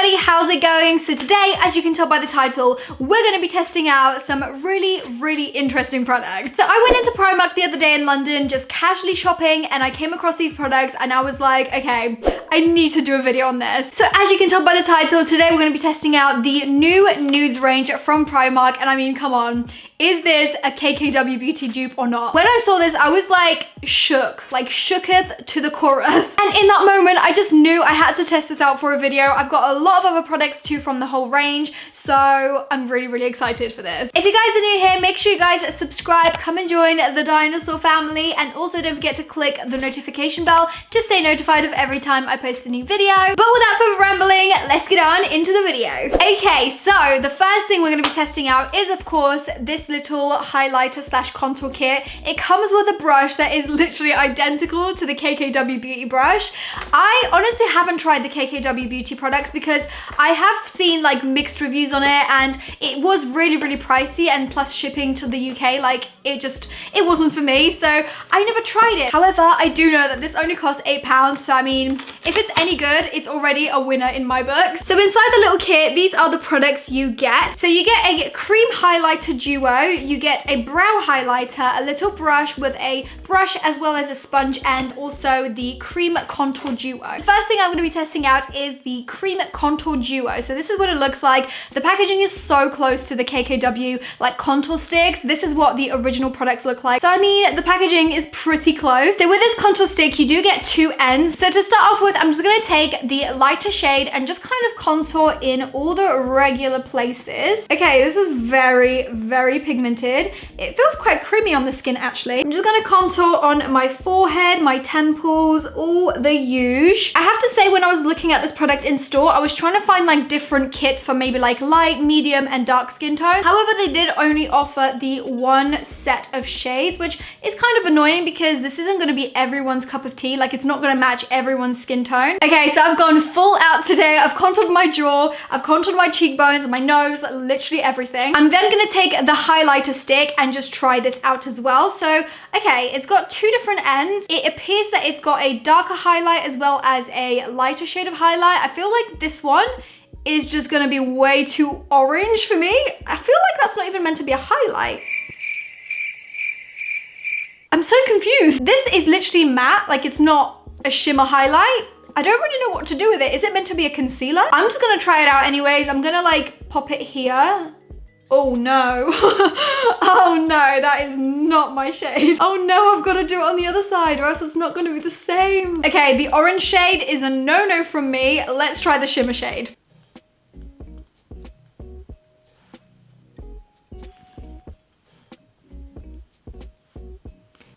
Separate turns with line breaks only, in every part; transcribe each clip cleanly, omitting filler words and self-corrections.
everybody, how's it going? So today, as you can tell by the title, we're going to be testing out some really interesting products. So I went into Primark the other day in London, just casually shopping, and I came across these products and I was like, okay, I need to do a video on this. So as you can tell by the title, today we're going to be testing out the new nudes range from Primark, and I mean, come on, is this a KKW beauty dupe or not? When I saw this, I was like shooketh to the core earth. And in that moment, I just knew I had to test this out for a video. I've got a lot of other products too from the whole range, so I'm really excited for this. If you guys are new here, make sure you guys subscribe, come and join the dinosaur family, and also don't forget to click the notification bell to stay notified of every time I post a new video. But without further rambling, let's get on into the video. Okay, so the first thing we're going to be testing out is, of course, this little highlighter slash contour kit. It comes with a brush that is literally identical to the KKW Beauty brush. I honestly haven't tried the KKW Beauty products because I have seen like mixed reviews on it, and it was really pricey, and plus shipping to the UK, like it wasn't for me, so I never tried it. However, I do know that this only costs £8, so I mean, if it's any good, it's already a winner in my books. So inside the little kit, these are the products you get. So you get a cream highlighter duo, you get a brow highlighter, a little brush with a brush as well as a sponge, and also the cream contour duo. First thing I'm going to be testing out is the cream contour duo. So this is what it looks like. The packaging is so close to the KKW like contour sticks. This is what the original products look like. So I mean, the packaging is pretty close. So with this contour stick, you do get two ends. So to start off with, I'm just going to take the lighter shade and just kind of contour in all the regular places. Okay, this is very pigmented. It feels quite creamy on the skin actually. I'm just going to contour on my forehead, my temples, all the huge. I have to say, when I was looking at this product in store, I was trying to find like different kits for maybe like light, medium, and dark skin tone. However, they did only offer the one set of shades, which is kind of annoying because this isn't going to be everyone's cup of tea. Like, it's not going to match everyone's skin tone. Okay, so I've gone full out today. I've contoured my jaw, I've contoured my cheekbones, my nose, literally everything. I'm then going to take the highlighter stick and just try this out as well. So, okay, it's got two different ends. It appears that it's got a darker highlight as well as a lighter shade of highlight. I feel like this one is just gonna be way too orange for me. I feel like that's not even meant to be a highlight. I'm so confused. This is literally matte, like it's not a shimmer highlight. I don't really know what to do with it. Is it meant to be a concealer? I'm just gonna try it out anyways. I'm gonna like pop it here. Oh no. Oh no, that is not my shade. Oh no, I've got to do it on the other side or else it's not going to be the same. Okay, the orange shade is a no-no from me. Let's try the shimmer shade.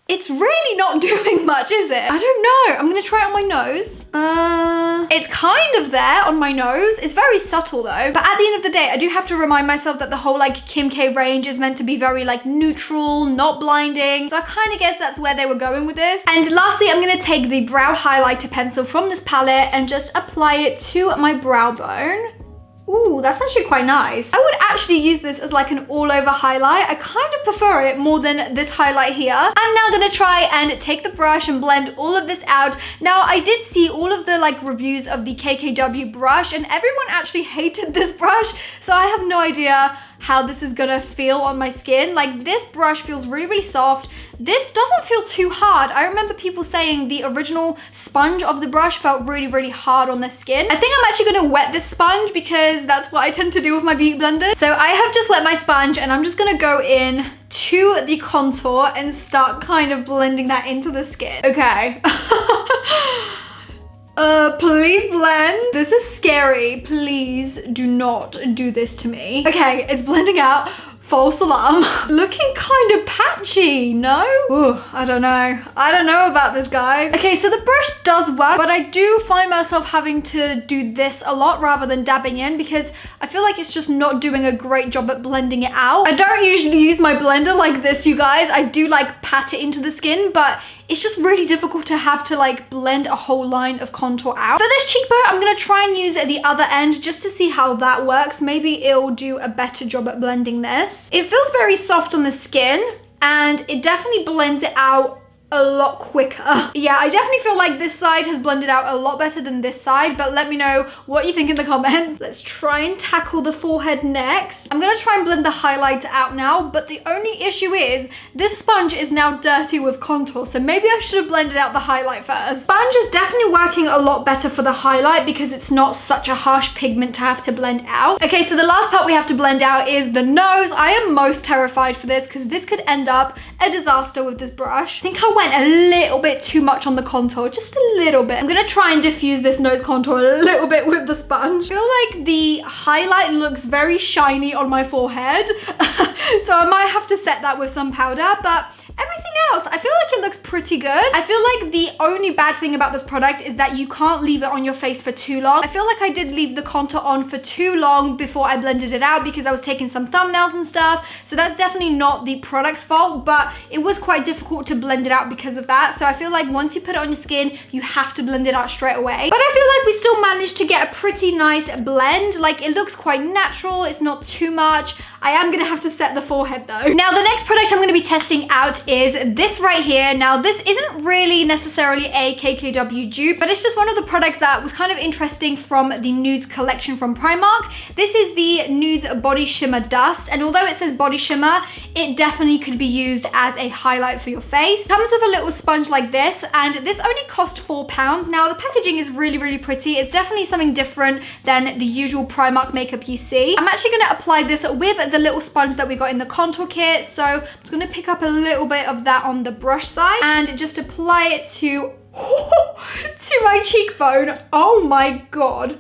It's really not doing much, is it? I don't know. I'm gonna try it on my nose. It's kind of there on my nose. It's very subtle though. But at the end of the day, I do have to remind myself that the whole like Kim K range is meant to be very like neutral, not blinding. So I kind of guess that's where they were going with this. And lastly, I'm gonna take the brow highlighter pencil from this palette and just apply it to my brow bone. Ooh, that's actually quite nice. I would actually use this as like an all over highlight. I kind of prefer it more than this highlight here. I'm now gonna try and take the brush and blend all of this out. Now, I did see all of the like reviews of the KKW brush, and everyone actually hated this brush. So I have no idea how this is gonna feel on my skin. Like, this brush feels really soft. This doesn't feel too hard. I remember people saying the original sponge of the brush felt really hard on the skin. I think I'm actually gonna wet this sponge because that's what I tend to do with my beauty blenders. So I have just wet my sponge and I'm just gonna go in to the contour and start kind of blending that into the skin. Okay. Please blend. This is scary. Please do not do this to me. Okay, it's blending out. False alarm. Looking kind of patchy, no? Ooh, I don't know. I don't know about this, guys. Okay, so the brush does work, but I do find myself having to do this a lot rather than dabbing in because I feel like it's just not doing a great job at blending it out. I don't usually use my blender like this, you guys. I do like pat it into the skin, but it's just really difficult to have to like blend a whole line of contour out. For this cheekbone, I'm gonna try and use the other end just to see how that works. Maybe it'll do a better job at blending this. It feels very soft on the skin and it definitely blends it out a lot quicker. Yeah, I definitely feel like this side has blended out a lot better than this side, but let me know what you think in the comments. Let's try and tackle the forehead next. I'm gonna try and blend the highlighter out now, but the only issue is this sponge is now dirty with contour, so maybe I should have blended out the highlight first. Sponge is definitely working a lot better for the highlight because it's not such a harsh pigment to have to blend out. Okay, so the last part we have to blend out is the nose. I am most terrified for this because this could end up a disaster with this brush. I think I went a little bit too much on the contour, just a little bit. I'm gonna try and diffuse this nose contour a little bit with the sponge. I feel like the highlight looks very shiny on my forehead, so I might have to set that with some powder, but everything else, I feel like it looks pretty good. I feel like the only bad thing about this product is that you can't leave it on your face for too long. I feel like I did leave the contour on for too long before I blended it out because I was taking some thumbnails and stuff. So that's definitely not the product's fault, but it was quite difficult to blend it out because of that. So I feel like once you put it on your skin, you have to blend it out straight away. But I feel like we still managed to get a pretty nice blend. Like it looks quite natural, it's not too much. I am gonna have to set the forehead though. Now the next product I'm gonna be testing out is this right here. Now this isn't really necessarily a KKW dupe, but it's just one of the products that was kind of interesting from the nudes collection from Primark. This is the Nudes Body Shimmer Dust, and although it says body shimmer, it definitely could be used as a highlight for your face. It comes with a little sponge like this, and this only cost £4. Now the packaging is really, really pretty. It's definitely something different than the usual Primark makeup you see. I'm actually gonna apply this with the little sponge that we got in the contour kit, so I'm just gonna pick up a little bit of that on the brush side and just apply it to my cheekbone. Oh my god.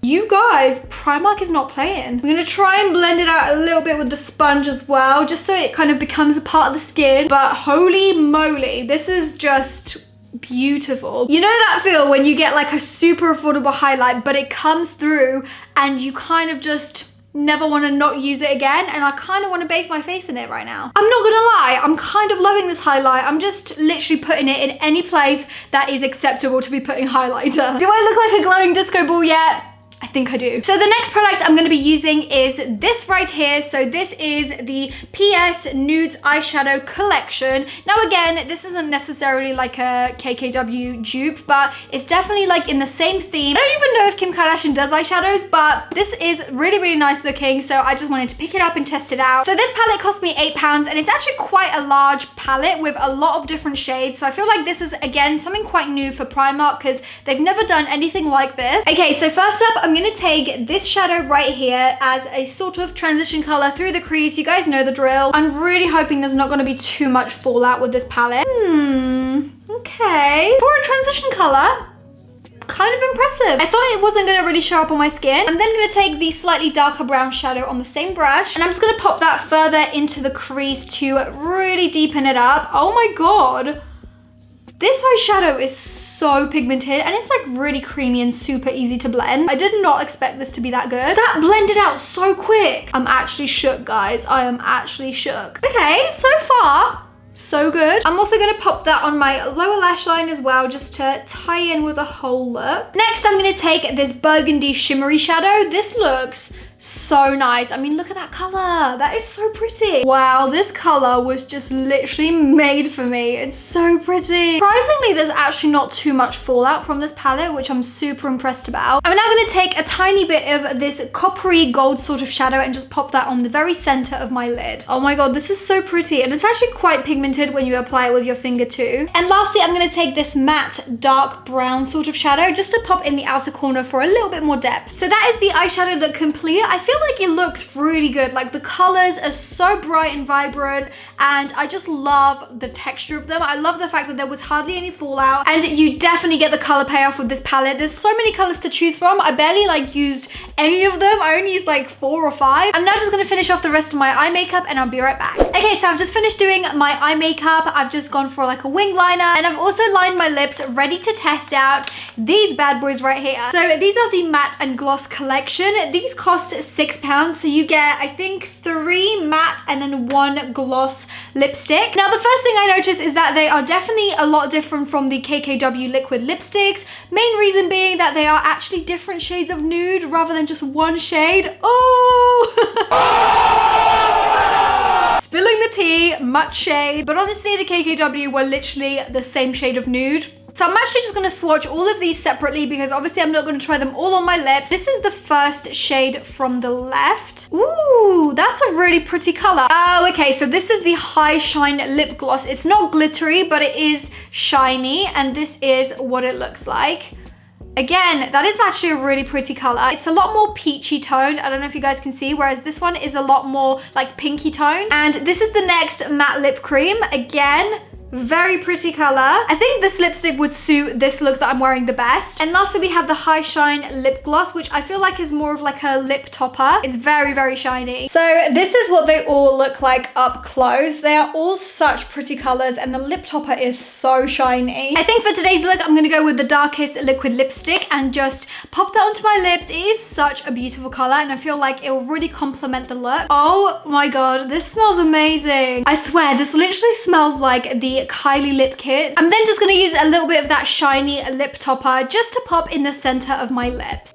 You guys, Primark is not playing. I'm gonna try and blend it out a little bit with the sponge as well, just so it kind of becomes a part of the skin. But holy moly, this is just beautiful. You know that feel when you get like a super affordable highlight, but it comes through and you kind of just never want to not use it again, and I kind of want to bathe my face in it right now. I'm not gonna lie, I'm kind of loving this highlight. I'm just literally putting it in any place that is acceptable to be putting highlighter. Do I look like a glowing disco ball yet? I think I do. So the next product I'm gonna be using is this right here. So this is the PS Nudes Eyeshadow Collection. Now again, this isn't necessarily like a KKW dupe, but it's definitely like in the same theme. I don't even know if Kim Kardashian does eyeshadows, but this is really, really nice looking. So I just wanted to pick it up and test it out. So this palette cost me £8, and it's actually quite a large palette with a lot of different shades. So I feel like this is, again, something quite new for Primark because they've never done anything like this. Okay, so first up, I'm gonna take this shadow right here as a sort of transition color through the crease. You guys know the drill. I'm really hoping there's not gonna be too much fallout with this palette. Okay. For a transition color, kind of impressive. I thought it wasn't gonna really show up on my skin. I'm then gonna take the slightly darker brown shadow on the same brush, and I'm just gonna pop that further into the crease to really deepen it up. Oh my god. This eyeshadow is so pigmented, and it's like really creamy and super easy to blend. I did not expect this to be that good. That blended out so quick. I'm actually shook, guys. I am actually shook. Okay, so far, so good. I'm also gonna pop that on my lower lash line as well, just to tie in with the whole look. Next, I'm gonna take this burgundy shimmery shadow. This looks so nice. I mean, look at that color. That is so pretty. Wow, this color was just literally made for me. It's so pretty. Surprisingly, there's actually not too much fallout from this palette, which I'm super impressed about. I'm now gonna take a tiny bit of this coppery gold sort of shadow and just pop that on the very center of my lid. Oh my god, this is so pretty, and it's actually quite pigmented when you apply it with your finger too. And lastly, I'm gonna take this matte dark brown sort of shadow just to pop in the outer corner for a little bit more depth. So that is the eyeshadow look complete. I feel like it looks really good. Like the colors are so bright and vibrant, and I just love the texture of them. I love the fact that there was hardly any fallout, and you definitely get the color payoff with this palette. There's so many colors to choose from. I barely like used any of them. I only used like 4 or 5. I'm now just gonna finish off the rest of my eye makeup, and I'll be right back. Okay, so I've just finished doing my eye makeup. I've just gone for like a wing liner, and I've also lined my lips, ready to test out these bad boys right here. So these are the matte and gloss collection. These cost £6, so you get, I think, 3 matte and then 1 gloss lipstick. Now, the first thing I noticed is that they are definitely a lot different from the KKW liquid lipsticks. Main reason being that they are actually different shades of nude rather than just one shade. Oh! Spilling the tea, much shade, but honestly the KKW were literally the same shade of nude. So I'm actually just gonna swatch all of these separately because obviously I'm not gonna try them all on my lips. This is the first shade from the left. Ooh, that's a really pretty color. Oh, okay, so this is the High Shine Lip Gloss. It's not glittery, but it is shiny, and this is what it looks like. Again, that is actually a really pretty color. It's a lot more peachy toned. I don't know if you guys can see, whereas this one is a lot more like pinky toned. And this is the next matte lip cream. Again, very pretty color. I think this lipstick would suit this look that I'm wearing the best. And lastly, we have the High Shine Lip Gloss, which I feel like is more of like a lip topper. It's very, very shiny. So this is what they all look like up close. They are all such pretty colors, and the lip topper is so shiny. I think for today's look, I'm gonna go with the darkest liquid lipstick and just pop that onto my lips. It is such a beautiful color, and I feel like it will really complement the look. Oh my God, this smells amazing. I swear, this literally smells like the Kylie lip kit. I'm then just gonna use a little bit of that shiny lip topper just to pop in the center of my lips.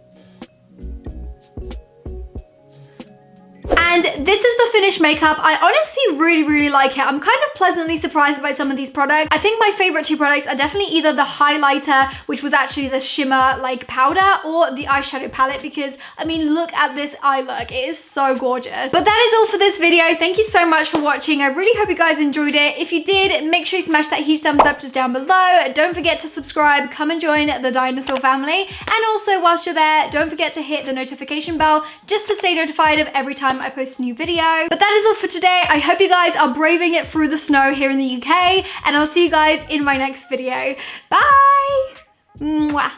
And this is the finished makeup. I honestly really like it. I'm kind of pleasantly surprised by some of these products. I think my favorite two products are definitely either the highlighter, which was actually the shimmer like powder, or the eyeshadow palette, because I mean, look at this eye look. It is so gorgeous. But that is all for this video. Thank you so much for watching. I really hope you guys enjoyed it. If you did, make sure you smash that huge thumbs up just down below. Don't forget to subscribe. Come and join the dinosaur family. And also, whilst you're there, don't forget to hit the notification bell just to stay notified of every time I post a new video. But that is all for today. I hope you guys are braving it through the snow here in the UK, and I'll see you guys in my next video. Bye! Mwah.